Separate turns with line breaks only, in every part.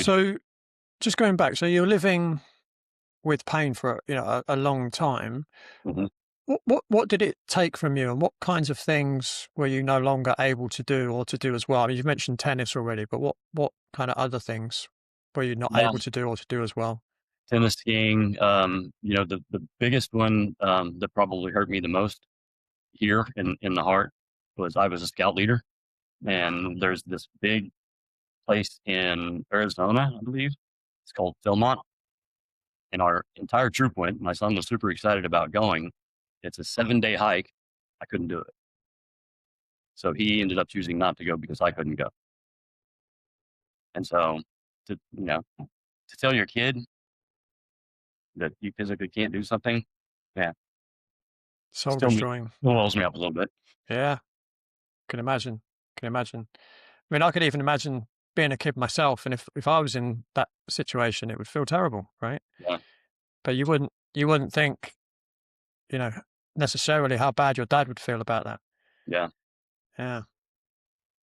So just going back, so you're living with pain for, a long time.
Mhm.
What did it take from you, and what kinds of things were you no longer able to do or to do as well? I mean, you've mentioned tennis already, but what kind of other things were you not
Yeah,
able to do or to do as well?
tennis, skiing, the biggest one, that probably hurt me the most here in the heart was I was a scout leader, and there's this big place in Arizona, I believe. It's called Philmont, and our entire troop went. My son was super excited about going. It's a 7-day hike. I couldn't do it. So he ended up choosing not to go because I couldn't go. And so to tell your kid that you physically can't do something, yeah,
Soul
still
destroying.
rolls me up a little bit.
Yeah, can imagine. Can imagine. I mean, I could even imagine being a kid myself, and if I was in that situation, it would feel terrible, right?
Yeah.
But you wouldn't think, you know, necessarily how bad your dad would feel about that.
Yeah.
Yeah.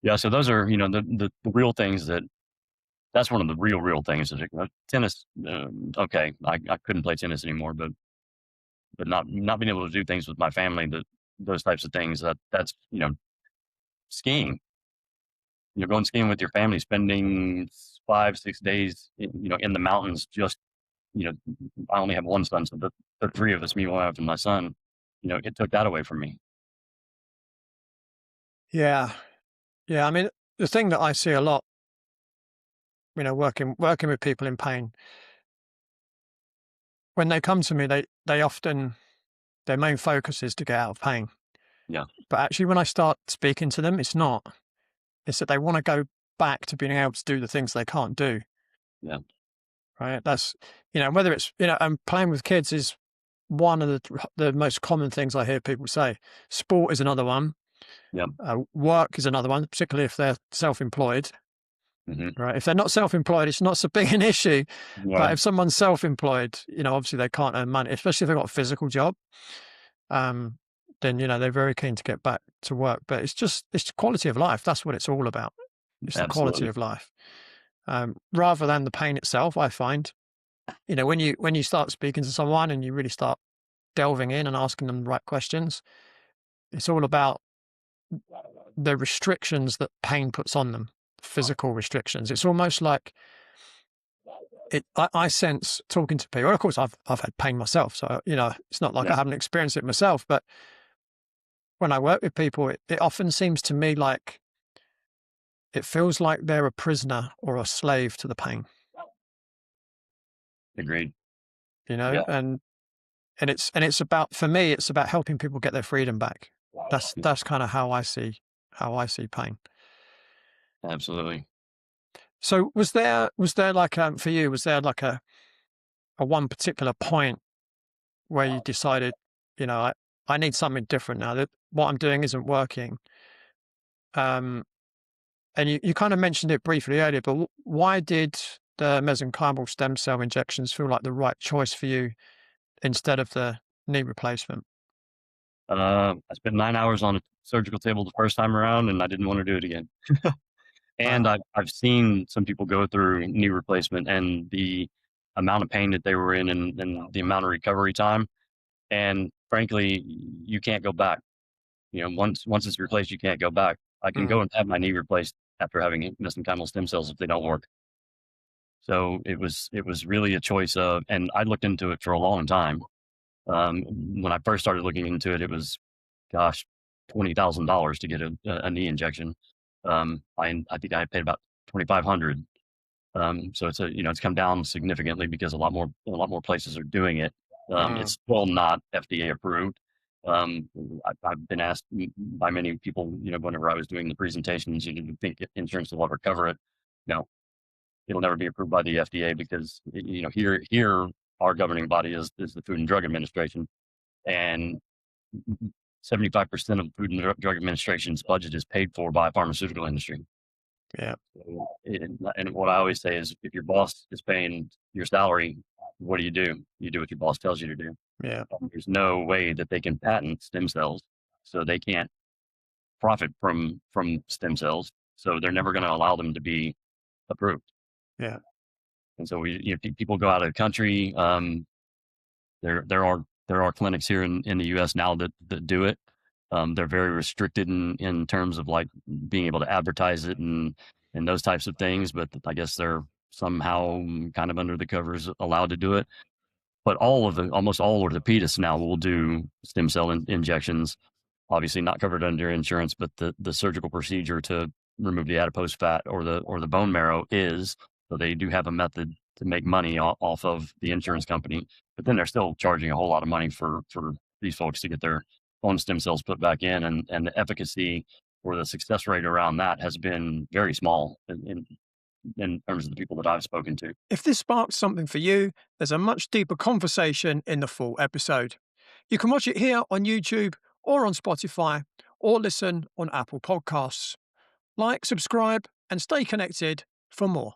Yeah. So those are, the real things that's one of the real things that tennis. Okay. I couldn't play tennis anymore, but not being able to do things with my family, those types of things that's, skiing, going skiing with your family, spending 5, 6 days, in the mountains, just, you know, I only have one son. So the three of us, me, my wife, and my son, it took that away from me.
Yeah. Yeah. I mean, the thing that I see a lot, working with people in pain, when they come to me, they often their main focus is to get out of pain.
Yeah.
But actually, when I start speaking to them, it's not. It's that they want to go back to being able to do the things they can't do.
Yeah.
Right. That's whether it's and playing with kids is one of the most common things I hear people say. Sport is another one.
Yeah.
Work is another one, particularly if they're self-employed.
Hmm.
Right. If they're not self-employed, it's not so big an issue. But
Right.
if someone's self-employed, obviously they can't earn money, especially if they've got a physical job. Um, then they're very keen to get back to work. But it's quality of life. That's what it's all about. It's the quality
Absolutely.
of life, rather than the pain itself. I find, when you start speaking to someone and you really start delving in and asking them the right questions, it's all about the restrictions that pain puts on them, physical restrictions. It's almost like I sense talking to people. Of course, I've had pain myself, so it's not like
Yeah.
I haven't experienced it myself. But when I work with people, it often seems to me like it feels like they're a prisoner or a slave to the pain.
Agreed.
You know,
Yeah.
and it's about, for me, it's about helping people get their freedom back. That's kind of how I see pain.
Absolutely.
So was there like, for you, was there like a one particular point where you decided, I need something different now, that what I'm doing isn't working? Um, and you kind of mentioned it briefly earlier, but why did the mesenchymal stem cell injections feel like the right choice for you instead of the knee replacement?
I spent 9 hours on a surgical table the first time around, and I didn't want to do it again. And
Wow.
I've seen some people go through knee replacement and the amount of pain that they were in, and the amount of recovery time. And frankly, you can't go back. Once it's replaced, you can't go back. I can
Mm,
go and have my knee replaced after having mesenchymal stem cells if they don't work. So it was really a choice of, and I looked into it for a long time. When I first started looking into it, it was, gosh, $20,000 to get a knee injection. I think I paid about 2,500. So it's come down significantly because a lot more places are doing it.
mm,
It's still not FDA approved. I've been asked by many people, whenever I was doing the presentations, you didn't think insurance will ever cover it. No, it'll never be approved by the FDA because here our governing body is the Food and Drug Administration, and 75% of the Food and Drug Administration's budget is paid for by pharmaceutical industry.
yeah,
So, and what I always say is, if your boss is paying your salary, what do? You do what your boss tells you to do.
yeah,
There's no way that they can patent stem cells, so they can't profit from stem cells. So they're never going to allow them to be approved.
yeah.
And so people go out of the country. There are clinics here in the U.S. now that do it. They're very restricted in terms of like being able to advertise it and those types of things. But I guess they're somehow kind of under the covers allowed to do it. But almost all orthopedists now will do stem cell injections. Obviously not covered under insurance, but the surgical procedure to remove the adipose fat or the bone marrow is. So they do have a method to make money off of the insurance company, but then they're still charging a whole lot of money for these folks to get their own stem cells put back in, and the efficacy or the success rate around that has been very small in terms of the people that I've spoken to.
If this sparks something for you, there's a much deeper conversation in the full episode. You can watch it here on YouTube or on Spotify, or listen on Apple Podcasts. Like, subscribe, and stay connected for more.